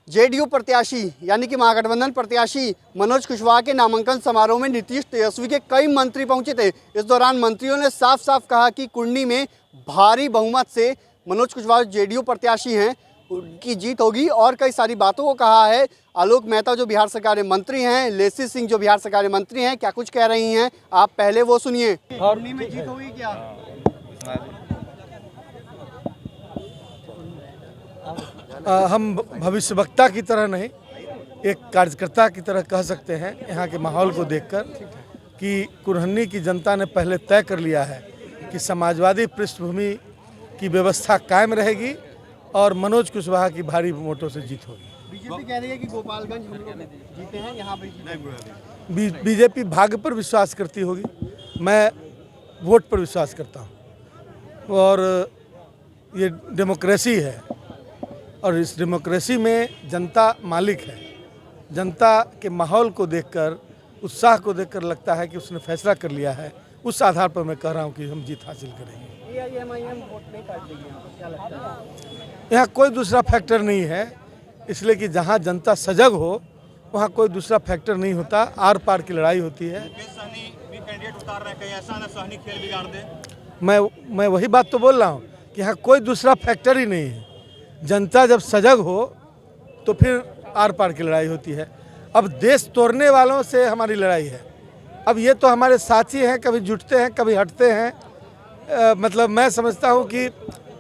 JDU प्रत्याशी यानी कि महागठबंधन प्रत्याशी मनोज कुशवाहा के नामांकन समारोह में नीतीश तेजस्वी के कई मंत्री पहुंचे थे। इस दौरान मंत्रियों ने साफ साफ कहा कि कुंडी में भारी बहुमत से मनोज कुशवाहा जेडीयू प्रत्याशी हैं, उनकी जीत होगी और कई सारी बातों को कहा है। आलोक मेहता जो बिहार सरकार में मंत्री हैं, लेसी सिंह जो बिहार सरकार में मंत्री हैं, क्या कुछ कह रही हैं आप पहले वो सुनिए। कुंडी में जीत होगी क्या? हम भविष्यवक्ता की तरह नहीं, एक कार्यकर्ता की तरह कह सकते हैं यहाँ के माहौल को देखकर कि कुरहनी की जनता ने पहले तय कर लिया है कि समाजवादी पृष्ठभूमि की व्यवस्था कायम रहेगी और मनोज कुशवाहा की भारी वोटों से जीत होगी। बीजेपी कह रही है कि गोपालगंज हम लोग जीते हैं, यहाँ पे बीजेपी भाग्य पर विश्वास करती होगी, मैं वोट पर विश्वास करता हूँ और ये डेमोक्रेसी है और इस डेमोक्रेसी में जनता मालिक है। जनता के माहौल को देखकर, उत्साह को देखकर लगता है कि उसने फैसला कर लिया है। उस आधार पर मैं कह रहा हूँ कि हम जीत हासिल करेंगे। यहाँ कोई दूसरा फैक्टर नहीं है, इसलिए कि जहाँ जनता सजग हो वहाँ कोई दूसरा फैक्टर नहीं होता, आर पार की लड़ाई होती है। मैं वही बात तो बोल रहा हूँ कि यहाँ कोई दूसरा फैक्टर ही नहीं है। जनता जब सजग हो तो फिर आर पार की लड़ाई होती है। अब देश तोड़ने वालों से हमारी लड़ाई है। अब ये तो हमारे साथी हैं, कभी जुटते हैं कभी हटते हैं। मतलब मैं समझता हूँ कि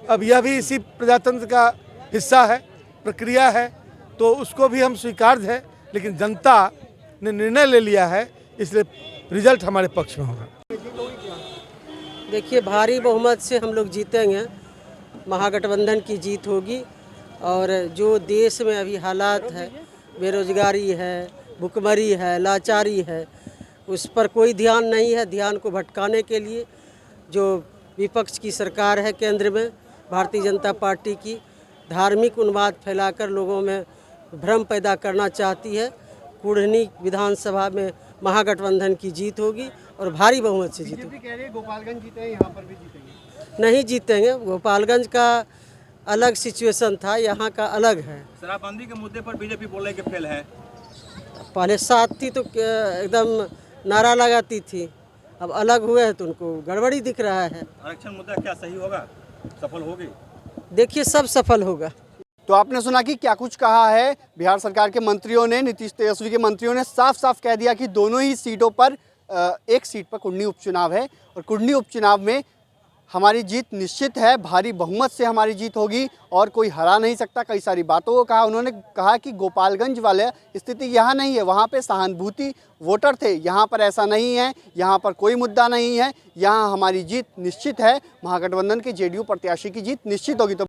अब यह भी इसी प्रजातंत्र का हिस्सा है, प्रक्रिया है, तो उसको भी हम स्वीकार्य है। लेकिन जनता ने निर्णय ले लिया है, इसलिए रिजल्ट हमारे पक्ष में होगा। देखिए, भारी बहुमत से हम लोग जीतेंगे, महागठबंधन की जीत होगी। और जो देश में अभी हालात है, बेरोजगारी है, भुखमरी है, लाचारी है, उस पर कोई ध्यान नहीं है। ध्यान को भटकाने के लिए जो विपक्ष की सरकार है केंद्र में, भारतीय जनता पार्टी की, धार्मिक उन्माद फैलाकर लोगों में भ्रम पैदा करना चाहती है। कुढ़नी विधानसभा में महागठबंधन की जीत होगी और भारी बहुमत से जीत होगी। कह रही है गोपालगंज जीते हैं, यहाँ पर भी जीतेंगे। नहीं जीतेंगे, गोपालगंज का अलग सिचुएशन था, यहाँ का अलग है। शराबबंदी के मुद्दे पर बीजेपी बोल रही है कि फेल है। पहले साथ थी तो एकदम नारा लगाती थी, अब अलग हुए हैं तो उनको गड़बड़ी दिख रहा है। आरक्षण मुद्दा क्या सही होगा, सफल होगी? देखिए, सब सफल होगा। तो आपने सुना कि क्या कुछ कहा है बिहार सरकार के मंत्रियों ने। नीतीश तेजस्वी के मंत्रियों ने साफ साफ कह दिया कि दोनों ही सीटों पर, एक सीट पर कुंडी उपचुनाव है और कुंडी उपचुनाव में हमारी जीत निश्चित है, भारी बहुमत से हमारी जीत होगी और कोई हरा नहीं सकता। कई सारी बातों को कहा। उन्होंने कहा कि गोपालगंज वाले स्थिति यहाँ नहीं है, वहाँ पे सहानुभूति वोटर थे, यहाँ पर ऐसा नहीं है, यहाँ पर कोई मुद्दा नहीं है, यहाँ हमारी जीत निश्चित है, महागठबंधन के जेडीयू प्रत्याशी की जीत निश्चित होगी। तो